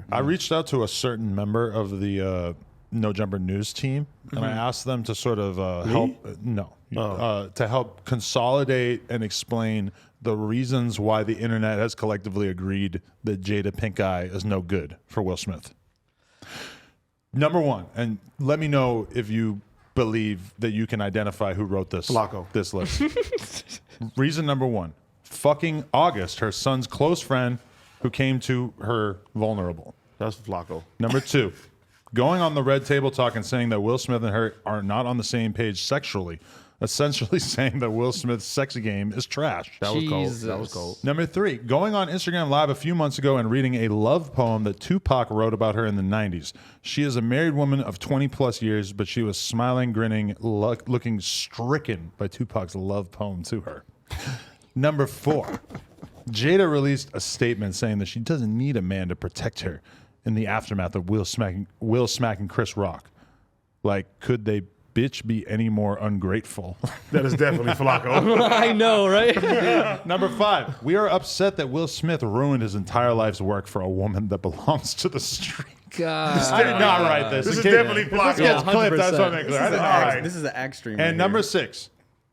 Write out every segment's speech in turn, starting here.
there. I reached out to a certain member of the No Jumper News team, and I asked them to sort of help. To help consolidate and explain the reasons why the internet has collectively agreed that Jada Pink Eye is no good for Will Smith. Number one, and let me know if you believe that you can identify who wrote this list. Reason number one, fucking August, her son's close friend who came to her vulnerable. That's Flacco. Number two, going on the Red Table Talk and saying that Will Smith and her are not on the same page sexually, essentially saying that Will Smith's sex game is trash. That was cold. Number three, going on Instagram Live a few months ago and reading a love poem that Tupac wrote about her in the 90s. She is a married woman of 20 plus years, but she was smiling, grinning, looking stricken by Tupac's love poem to her. Number four, Jada released a statement saying that she doesn't need a man to protect her in the aftermath of Will smacking Chris Rock. Like, could they bitch be any more ungrateful? That is definitely Flacco. I know, right? Number five, we are upset that Will Smith ruined his entire life's work for a woman that belongs to the street. God. I did not write this. This is definitely Flacco. Gets clipped, that's what I make clear. This is an extreme. And number six,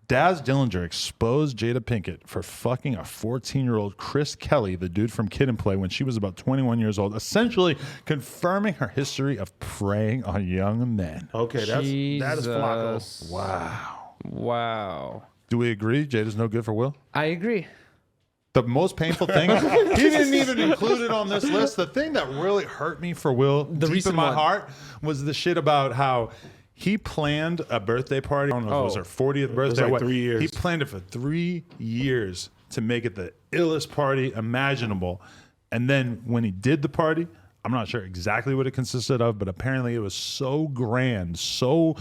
Daz Dillinger exposed Jada Pinkett for fucking a 14-year-old Chris Kelly, the dude from Kid and Play, when she was about 21 years old, essentially confirming her history of preying on young men. Okay, that is Flacco. Wow. Do we agree Jada's no good for Will? I agree. The most painful thing, he didn't even include it on this list. The thing that really hurt me for Will, deep in my heart, was the shit about how he planned a birthday party. I don't know if it was her 40th birthday. It was like 3 years. He planned it for 3 years to make it the illest party imaginable. And then when he did the party, I'm not sure exactly what it consisted of, but apparently it was so grand, so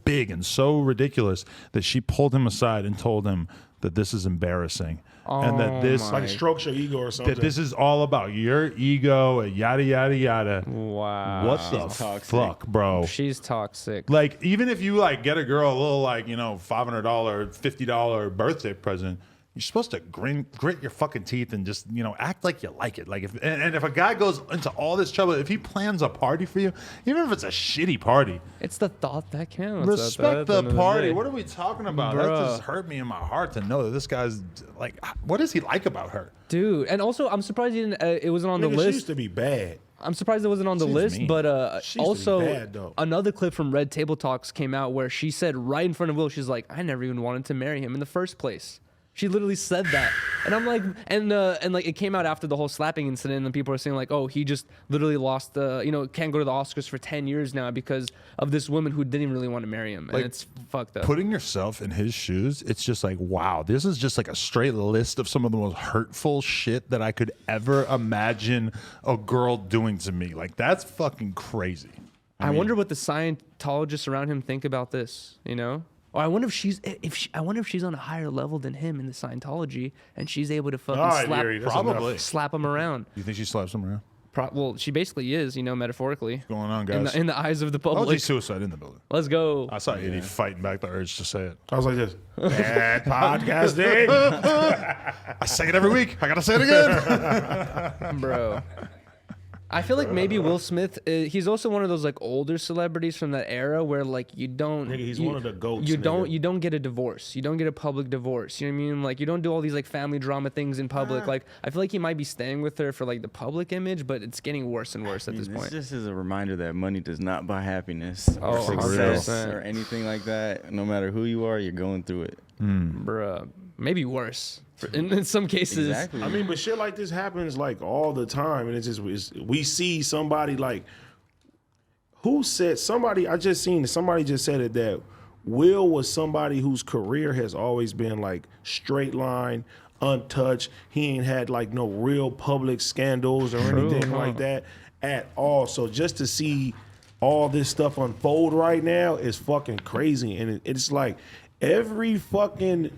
big and so ridiculous that she pulled him aside and told him that this is embarrassing. And that this like strokes your ego or something. That this is all about your ego, yada yada yada. Wow. What the fuck, bro? She's toxic. Like, even if you like get a girl a little like, you know, $500, $50 birthday present, you're supposed to grit your fucking teeth and just, you know, act like you like it. Like if a guy goes into all this trouble, if he plans a party for you, even if it's a shitty party, it's the thought that counts. Respect the party. What are we talking about? Bruh. That just hurt me in my heart to know that this guy's like, what does he like about her? Dude, and also I'm surprised he didn't, it wasn't on the She list. used to be bad. I'm surprised it wasn't on the list, mean. but also bad, another clip from Red Table Talks came out where she said right in front of Will, she's like, I never even wanted to marry him in the first place. She literally said that, and I'm like, and like it came out after the whole slapping incident, and people are saying like, oh, he just literally lost can't go to the Oscars for 10 years now because of this woman who didn't really want to marry him, and it's fucked up. Putting yourself in his shoes, it's just like, wow, this is just like a straight list of some of the most hurtful shit that I could ever imagine a girl doing to me. Like, that's fucking crazy. I wonder what the Scientologists around him think about this, you know? Or I wonder if she's on a higher level than him in the Scientology, and she's able to fucking slap him around. You think she slaps him around? Well, she basically is, you know, metaphorically. What's going on, guys? In the eyes of the public. OG suicide in the building. Let's go. I saw Eddie fighting back the urge to say it. I was like this. Bad podcasting. I say it every week. I gotta say it again. Bro. I feel like maybe Will Smith, he's also one of those like older celebrities from that era where like you don't. Nigga, he's one of the goats. You don't get a divorce. You don't get a public divorce. You know what I mean? Like you don't do all these like family drama things in public. Like I feel like he might be staying with her for like the public image, but it's getting worse and worse at this point. This just is a reminder that money does not buy happiness or success or anything like that. No matter who you are, you're going through it. Bruh, maybe worse. In some cases. Exactly. I mean, but shit like this happens like all the time, and we see somebody like who said somebody. I just seen somebody just said it that Will was somebody whose career has always been like straight line, untouched. He ain't had like no real public scandals or anything like that at all. So just to see all this stuff unfold right now is fucking crazy, and it's like every fucking,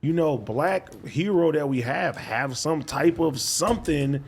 you know, black hero that we have some type of something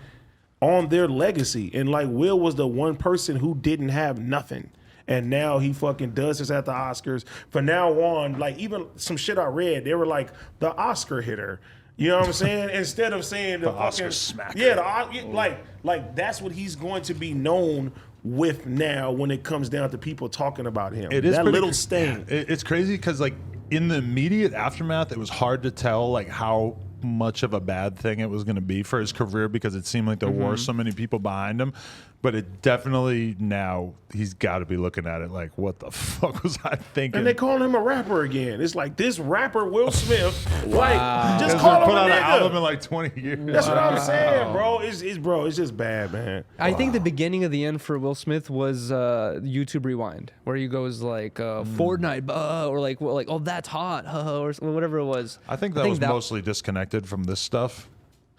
on their legacy. And like Will was the one person who didn't have nothing. And now he fucking does this at the Oscars. From now on, like even some shit I read, they were like the Oscar hitter. You know what I'm saying? Instead of saying the Oscar fucking smacker. yeah, like that's what he's going to be known with now when it comes down to people talking about him. It is that pretty little stain. It's crazy because like in the immediate aftermath, it was hard to tell like how much of a bad thing it was going to be for his career because it seemed like there were so many people behind him. But it definitely now he's got to be looking at it like, what the fuck was I thinking? And they call him a rapper again. It's like this rapper Will Smith, like just Hasn't call him put a out an album nigga. in like 20 years. That's what I'm saying, bro. It's just bad, man. I think the beginning of the end for Will Smith was YouTube Rewind, where he goes like Fortnite, or like oh that's hot, or whatever it was. I think that was mostly disconnected from this stuff.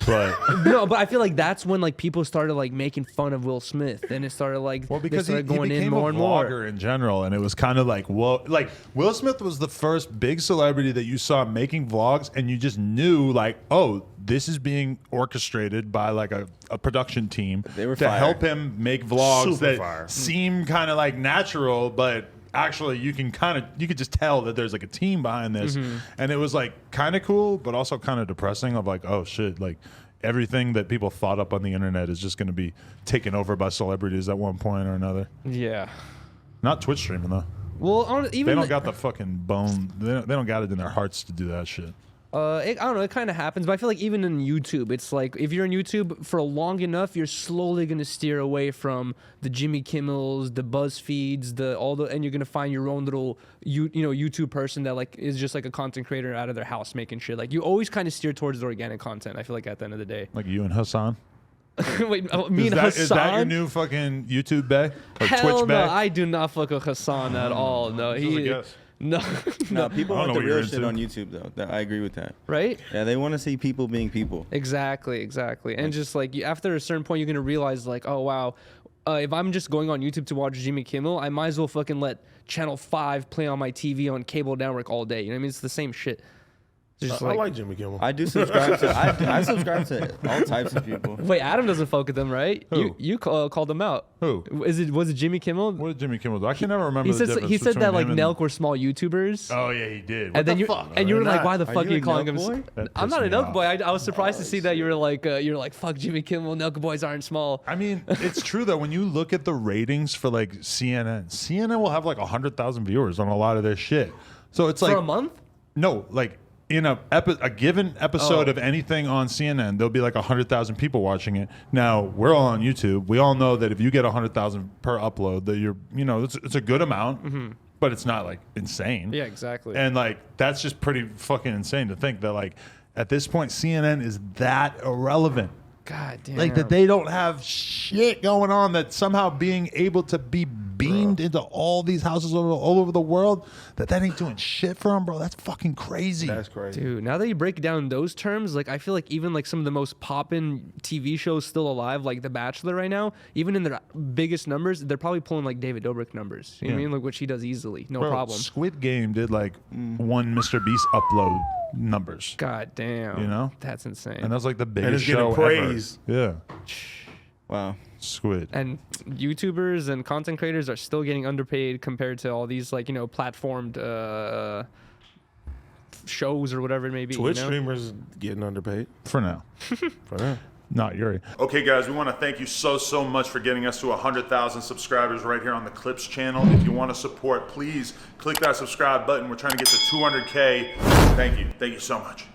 But no, but I feel like that's when like people started like making fun of Will Smith, and it started like because they he started going became in more a and more. vlogger in general, and it was kind of like, whoa, like Will Smith was the first big celebrity that you saw making vlogs, and you just knew like, oh, this is being orchestrated by like a production team to help him make vlogs that seem kind of like natural, but actually you could just tell that there's like a team behind this. And it was like kind of cool but also kind of depressing of like, oh shit, like everything that people thought up on the internet is just going to be taken over by celebrities at one point or another. Yeah, not Twitch streaming though. Well, even they don't got the fucking bone, they don't got it in their hearts to do that shit. I don't know. It kind of happens, but I feel like even in YouTube, it's like if you're in YouTube for long enough, you're slowly gonna steer away from the Jimmy Kimmels, the BuzzFeeds, and you're gonna find your own little YouTube person that like is just like a content creator out of their house making shit. Like you always kind of steer towards the organic content. I feel like at the end of the day, like you and Hassan. Wait, me and Hassan? Is that your new fucking YouTube bae or Hell Twitch no, bae? I do not fuck with Hassan at all. No, No, people want the real shit on YouTube though. I agree with that. Right? Yeah, they want to see people being people. Exactly. And just like after a certain point, you're gonna realize like, oh wow, if I'm just going on YouTube to watch Jimmy Kimmel, I might as well fucking let Channel 5 play on my TV on cable network all day. You know what I mean? It's the same shit. I like Jimmy Kimmel. I do subscribe to. I subscribe to all types of people. Wait, Adam doesn't fuck with them, right? Who? You called them out. Who? Was it Jimmy Kimmel? What did Jimmy Kimmel do? I can never remember. He said that like Nelk were small YouTubers. Oh yeah, he did. And then you were like, why the fuck are you calling him? I'm not a Nelk boy. I was surprised to see that you were like, fuck Jimmy Kimmel. Nelk boys aren't small. I mean, it's true though. When you look at the ratings for like CNN will have like 100,000 viewers on a lot of their shit. So it's like for a month. No, like. In a given episode of anything on CNN, there'll be like 100,000 people watching it. Now we're all on YouTube. We all know that if you get 100,000 per upload, that it's a good amount, but it's not like insane. Yeah, exactly. And like that's just pretty fucking insane to think that like at this point CNN is that irrelevant. God damn. Like that they don't have shit going on, that somehow being able to be beamed into all these houses all over the world, that ain't doing shit for them, bro. That's fucking crazy. That's crazy. Dude, now that you break it down in those terms, like I feel like even like some of the most poppin' TV shows still alive, like The Bachelor right now, even in their biggest numbers, they're probably pulling like David Dobrik numbers. You know what I mean? Like which he does easily, no problem. Squid Game did like one Mr. Beast upload numbers. God damn. You know? That's insane. And that's like the And biggest it's getting show praise. ever. Yeah. Wow. Squid. And YouTubers and content creators are still getting underpaid compared to all these like, platformed shows or whatever it may be. Twitch streamers getting underpaid. For now. For now. Not Yuri. Okay, guys, we want to thank you so much for getting us to 100,000 subscribers right here on the Clips channel. If you want to support, please click that subscribe button. We're trying to get to 200K. Thank you. Thank you so much.